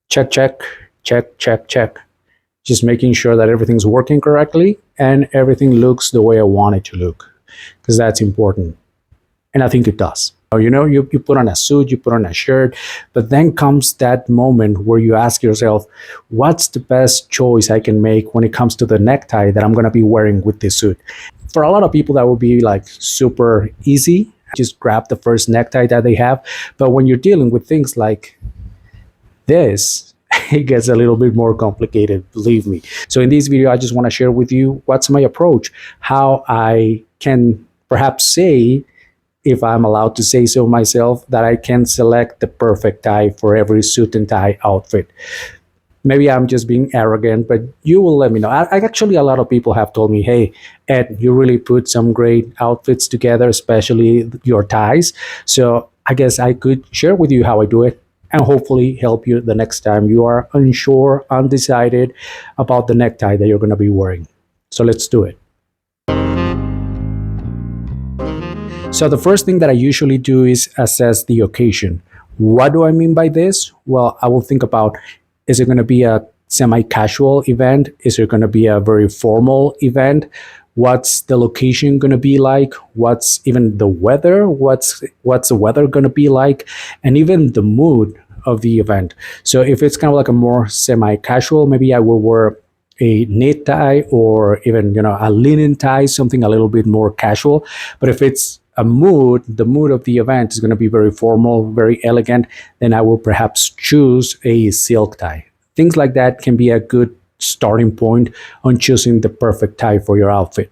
check, check, check, check, check. Just making sure that everything's working correctly and everything looks the way I want it to look, because that's important. And I think it does. You put on a suit, you put on a shirt, but then comes that moment where you ask yourself, what's the best choice I can make when it comes to the necktie that I'm going to be wearing with this suit? For a lot of people, that would be like super easy. Just grab the first necktie that they have. But when you're dealing with things like this, it gets a little bit more complicated, believe me. So in this video, I just want to share with you what's my approach, how I can perhaps say, if I'm allowed to say so myself, that I can select the perfect tie for every suit and tie outfit. Maybe I'm just being arrogant, but you will let me know. Actually, a lot of people have told me, hey, Ed, you really put some great outfits together, especially your ties. So I guess I could share with you how I do it and hopefully help you the next time you are unsure, undecided about the necktie that you're going to be wearing. So let's do it. So the first thing that I usually do is assess the occasion. What do I mean by this? Well, I will think about, is it going to be a semi-casual event? Is it going to be a very formal event? What's the location going to be like? What's even the weather? What's the weather going to be like? And even the mood of the event. So if it's kind of like a more semi-casual, maybe I will wear a knit tie or even, a linen tie, something a little bit more casual. But if it's the mood of the event is going to be very formal, very elegant, then I will perhaps choose a silk tie. Things like that can be a good starting point on choosing the perfect tie for your outfit.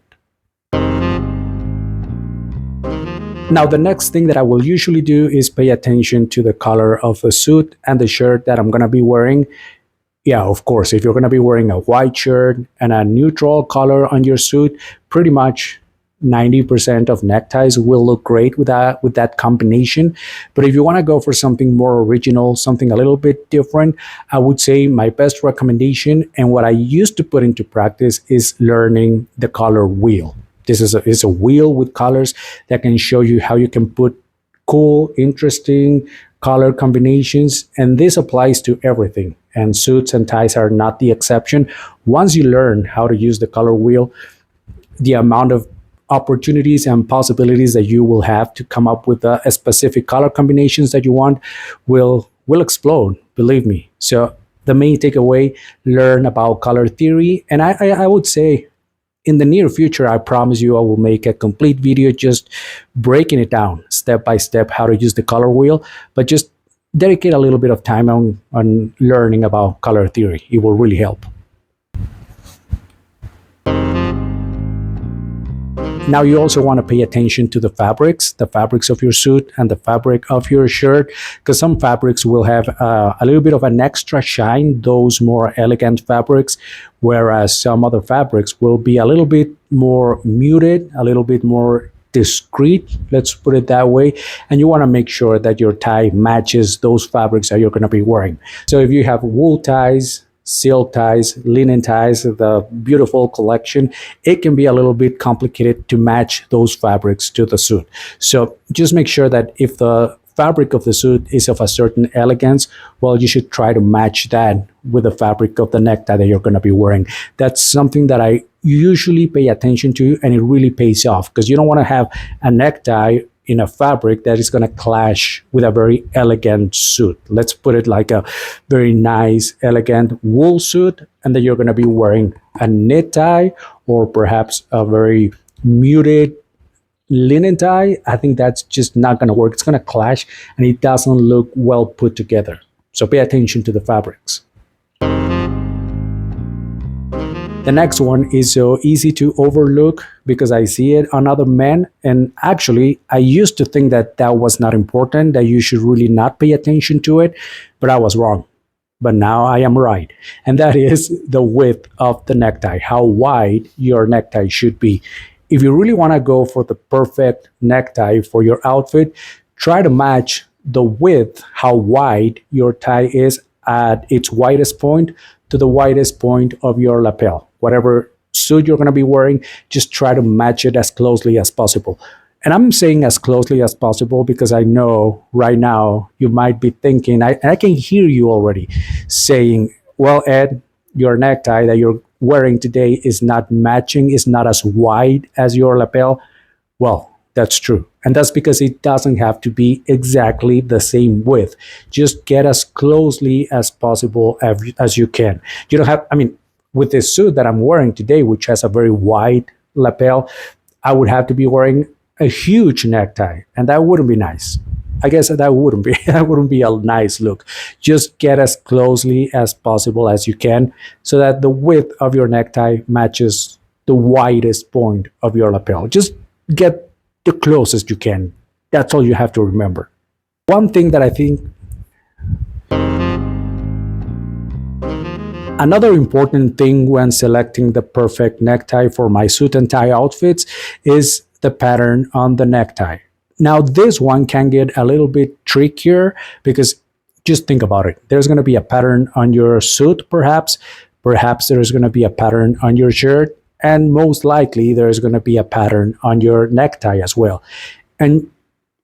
Now, the next thing that I will usually do is pay attention to the color of the suit and the shirt that I'm going to be wearing. Yeah, of course, if you're going to be wearing a white shirt and a neutral color on your suit, pretty much 90% of neckties will look great with that combination. But if you want to go for something more original, something a little bit different, I would say my best recommendation and what I used to put into practice is learning the color wheel. This is a wheel with colors that can show you how you can put cool, interesting color combinations, and this applies to everything, and suits and ties are not the exception. Once you learn how to use the color wheel, the amount of opportunities and possibilities that you will have to come up with a specific color combinations that you want will explode, believe me. So the main takeaway, learn about color theory, and I would say in the near future, I promise you I will make a complete video just breaking it down step by step how to use the color wheel, but just dedicate a little bit of time on learning about color theory. It will really help. Now you also want to pay attention to the fabrics of your suit and the fabric of your shirt, because some fabrics will have a little bit of an extra shine, those more elegant fabrics, whereas some other fabrics will be a little bit more muted, a little bit more discreet, let's put it that way, and you want to make sure that your tie matches those fabrics that you're going to be wearing. So if you have wool ties, silk ties, linen ties, the beautiful collection, it can be a little bit complicated to match those fabrics to the suit. So just make sure that if the fabric of the suit is of a certain elegance, well, you should try to match that with the fabric of the necktie that you're going to be wearing. That's something that I usually pay attention to, and it really pays off, because you don't want to have a necktie in a fabric that is going to clash with a very elegant suit. Let's put it like a very nice, elegant wool suit, and then you're going to be wearing a knit tie or perhaps a very muted linen tie. I think that's just not going to work. It's going to clash and it doesn't look well put together. So pay attention to the fabrics. The next one is so easy to overlook because I see it on other men. And actually, I used to think that that was not important, that you should really not pay attention to it, but I was wrong. But now I am right. And that is the width of the necktie, how wide your necktie should be. If you really want to go for the perfect necktie for your outfit, try to match the width, how wide your tie is at its widest point to the widest point of your lapel. Whatever suit you're going to be wearing, just try to match it as closely as possible. And I'm saying as closely as possible because I know right now you might be thinking, I can hear you already saying, well, Ed, your necktie that you're wearing today is not matching, is not as wide as your lapel. Well, that's true. And that's because it doesn't have to be exactly the same width. Just get as closely as possible as you can. You don't have, I mean, with this suit that I'm wearing today, which has a very wide lapel, I would have to be wearing a huge necktie, and that wouldn't be nice. I guess that wouldn't be that wouldn't be a nice look. Just get as closely as possible as you can so that the width of your necktie matches the widest point of your lapel. Just get the closest you can. That's all you have to remember. One thing that I think another important thing when selecting the perfect necktie for my suit and tie outfits is the pattern on the necktie. Now, this one can get a little bit trickier because just think about it. There's going to be a pattern on your suit, perhaps. Perhaps there's going to be a pattern on your shirt. And most likely, there's going to be a pattern on your necktie as well. And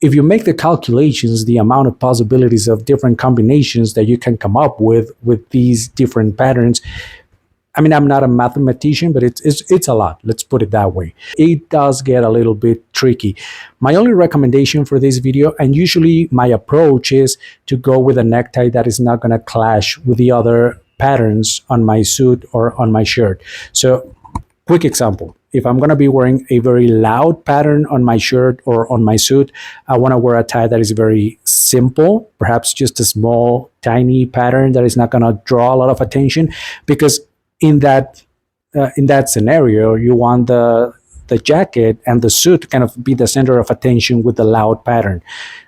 if you make the calculations, the amount of possibilities of different combinations that you can come up with these different patterns, I mean, I'm not a mathematician, but it's a lot. Let's put it that way. It does get a little bit tricky. My only recommendation for this video, and usually my approach, is to go with a necktie that is not going to clash with the other patterns on my suit or on my shirt. So, quick example. If I'm going to be wearing a very loud pattern on my shirt or on my suit, I want to wear a tie that is very simple, perhaps just a small, tiny pattern that is not going to draw a lot of attention, because in that scenario, you want the jacket and the suit to kind of be the center of attention with the loud pattern.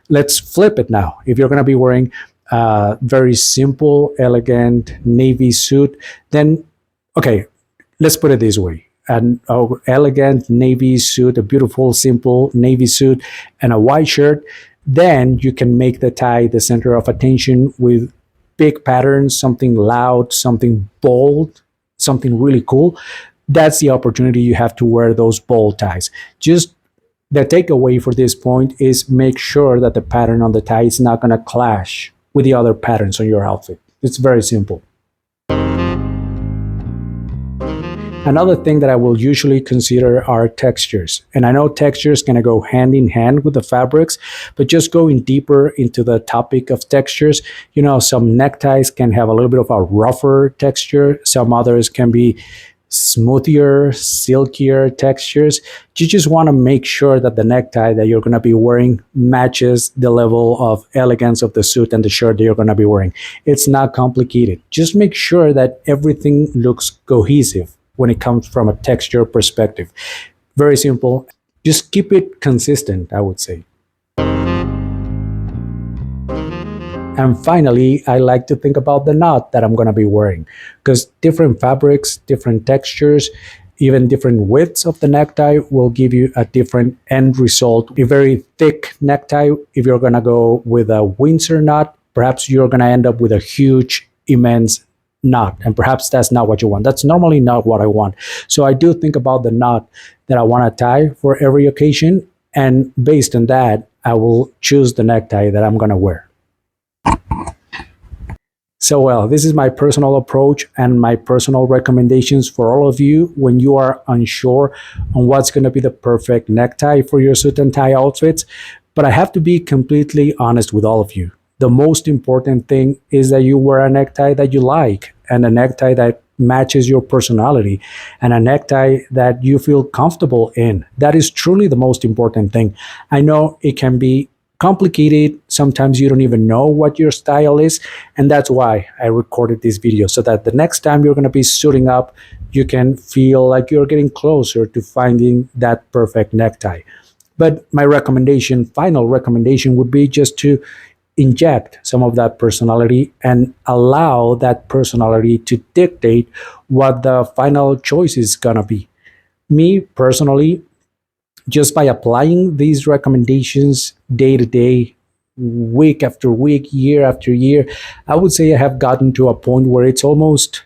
Let's flip it now. If you're going to be wearing a very simple, elegant navy suit, then, okay, let's put it this way. An elegant navy suit, a beautiful, simple navy suit, and a white shirt, then you can make the tie the center of attention with big patterns, something loud, something bold, something really cool. That's the opportunity you have to wear those bold ties. Just the takeaway for this point is make sure that the pattern on the tie is not going to clash with the other patterns on your outfit. It's very simple. Another thing that I will usually consider are textures. And I know textures can go hand in hand with the fabrics, but just going deeper into the topic of textures, you know, some neckties can have a little bit of a rougher texture. Some others can be smoother, silkier textures. You just want to make sure that the necktie that you're going to be wearing matches the level of elegance of the suit and the shirt that you're going to be wearing. It's not complicated. Just make sure that everything looks cohesive when it comes from a texture perspective. Very simple. Just keep it consistent, I would say. And finally, I like to think about the knot that I'm going to be wearing, because different fabrics, different textures, even different widths of the necktie will give you a different end result. A very thick necktie, if you're going to go with a Windsor knot, perhaps you're going to end up with a huge, immense knot, and perhaps that's not what you want. That's normally not what I want. So I do think about the knot that I want to tie for every occasion, and based on that, I will choose the necktie that I'm going to wear. So, well, this is my personal approach and my personal recommendations for all of you when you are unsure on what's going to be the perfect necktie for your suit and tie outfits. But I have to be completely honest with all of you. The most important thing is that you wear a necktie that you like, and a necktie that matches your personality, and a necktie that you feel comfortable in. That is truly the most important thing. I know it can be complicated. Sometimes you don't even know what your style is, and that's why I recorded this video, so that the next time you're going to be suiting up, you can feel like you're getting closer to finding that perfect necktie. But my final recommendation would be just to inject some of that personality and allow that personality to dictate what the final choice is gonna be. Me personally, just by applying these recommendations day to day, week after week, year after year, I would say I have gotten to a point where it's almost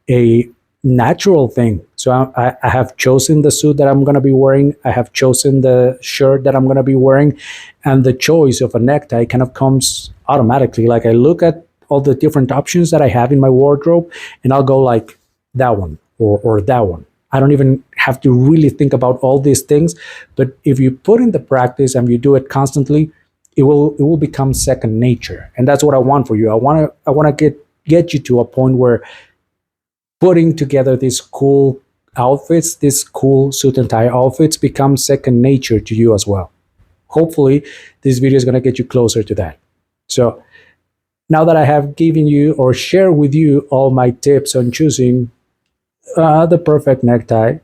a natural thing. So I have chosen the suit that I'm going to be wearing. I have chosen the shirt that I'm going to be wearing. And the choice of a necktie kind of comes automatically. Like I look at all the different options that I have in my wardrobe and I'll go like that one or that one. I don't even have to really think about all these things. But if you put in the practice and you do it constantly, it will become second nature. And that's what I want for you. I want to get you to a point where putting together these cool outfits, these cool suit and tie outfits become second nature to you as well. Hopefully, this video is going to get you closer to that. So now that I have given you or shared with you all my tips on choosing the perfect necktie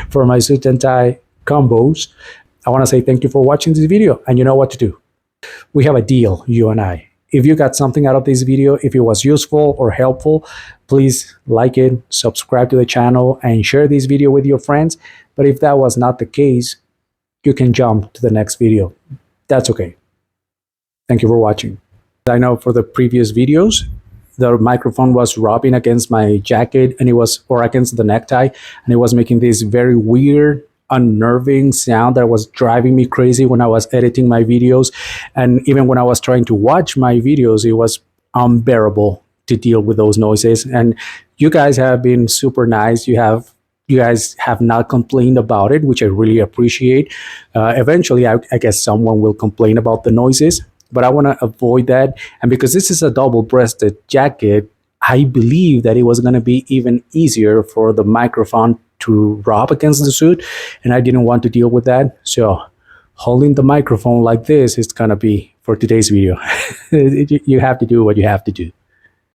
for my suit and tie combos, I want to say thank you for watching this video, and you know what to do. We have a deal, you and I. If you got something out of this video, if it was useful or helpful, please like it, subscribe to the channel, and share this video with your friends. But if that was not the case, you can jump to the next video. That's okay. Thank you for watching. I know for the previous videos, the microphone was rubbing against my jacket and or against the necktie, and it was making this very weird, unnerving sound that was driving me crazy when I was editing my videos. And even when I was trying to watch my videos, it was unbearable to deal with those noises. And you guys have been super nice. You guys have not complained about it, which I really appreciate. Eventually, I guess someone will complain about the noises, but I want to avoid that. And because this is a double-breasted jacket, I believe that it was going to be even easier for the microphone to rub against the suit, and I didn't want to deal with that. So holding the microphone like this is going to be for today's video. You have to do what you have to do.